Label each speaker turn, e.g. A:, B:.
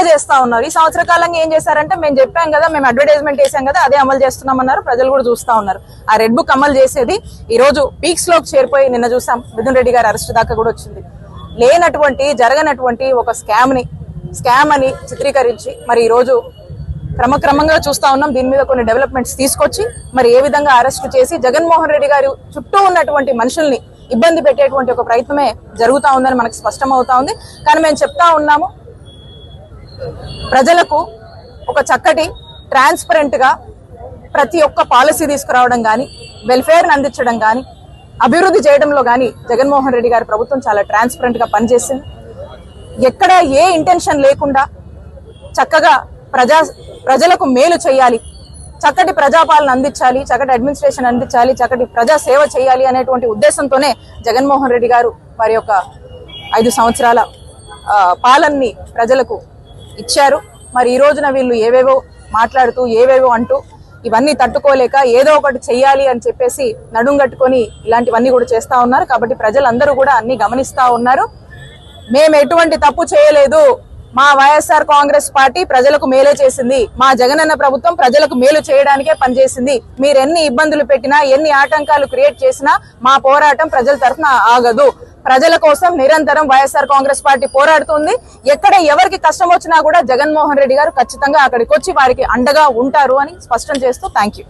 A: చేస్తా ఉన్నారు. ఈ సంవత్సర కాలంగా ఏం చేశారంటే మేము చెప్పాం కదా, మేము అడ్వర్టైజ్మెంట్ చేశాం కదా, అదే అమలు చేస్తున్నామన్నారు. ప్రజలు కూడా చూస్తా ఉన్నారు. ఆ రెడ్ బుక్ అమలు చేసేది ఈ రోజు పీక్స్ లోకి చేరిపోయి నిన్న చూసాం మిథున్ రెడ్డి గారి అరెస్ట్ దాకా కూడా వచ్చింది. లేనటువంటి జరగనటువంటి ఒక స్కామ్ అని చిత్రీకరించి మరి ఈ రోజు క్రమక్రమంగా చూస్తా ఉన్నాం. దీని మీద కొన్ని డెవలప్మెంట్స్ తీసుకొచ్చి మరి ఏ విధంగా అరెస్ట్ చేసి జగన్మోహన్ రెడ్డి గారి చుట్టూ ఉన్నటువంటి మనుషుల్ని ఇబ్బంది పెట్టేటువంటి ఒక ప్రయత్నమే జరుగుతా ఉందని మనకు స్పష్టమవుతా ఉంది. కానీ మేము చెప్తా ఉన్నాము, ప్రజలకు ఒక చక్కటి ట్రాన్స్పరెంట్ గా ప్రతి ఒక్క పాలసీ తీసుకురావడం కానీ, వెల్ఫేర్ అందించడం కానీ, అభివృద్ధి చేయడంలో కానీ జగన్మోహన్ రెడ్డి గారి ప్రభుత్వం చాలా ట్రాన్స్పరెంట్ గా పనిచేసింది. ఎక్కడ ఏ ఇంటెన్షన్ లేకుండా చక్కగా ప్రజలకు మేలు చేయాలి, చక్కటి ప్రజాపాలన అందించాలి, చక్కటి అడ్మినిస్ట్రేషన్ అందించాలి, చక్కటి ప్రజా సేవ చేయాలి అనేటువంటి ఉద్దేశంతోనే జగన్మోహన్ రెడ్డి గారు వారి యొక్క 5 సంవత్సరాల పాలనని ప్రజలకు ఇచ్చారు. మరి ఈ రోజున వీళ్ళు ఏవేవో మాట్లాడుతూ ఏవేవో అంటూ ఇవన్నీ తట్టుకోలేక ఏదో ఒకటి చెయ్యాలి అని చెప్పేసి నడుంగట్టుకొని ఇలాంటివన్నీ కూడా చేస్తా ఉన్నారు. కాబట్టి ప్రజలందరూ కూడా అన్ని గమనిస్తా ఉన్నారు. మేము ఎటువంటి తప్పు చేయలేదు, మా వైఎస్ఆర్ కాంగ్రెస్ పార్టీ ప్రజలకు మేలే చేసింది, మా జగనన్న ప్రభుత్వం ప్రజలకు మేలు చేయడానికే పనిచేసింది. మీరు ఎన్ని ఇబ్బందులు పెట్టినా, ఎన్ని ఆటంకాలు క్రియేట్ చేసినా మా పోరాటం ప్రజల తరఫున ఆగదు. ప్రజల కోసం నిరంతరం వైఎస్ఆర్ కాంగ్రెస్ పార్టీ పోరాడుతుంది. ఎక్కడ ఎవరికి కష్టం వచ్చినా కూడా జగన్మోహన్ రెడ్డి గారు ఖచ్చితంగా అక్కడికి వచ్చి వారికి అండగా ఉంటారు అని స్పష్టం చేస్తూ థ్యాంక్ యూ.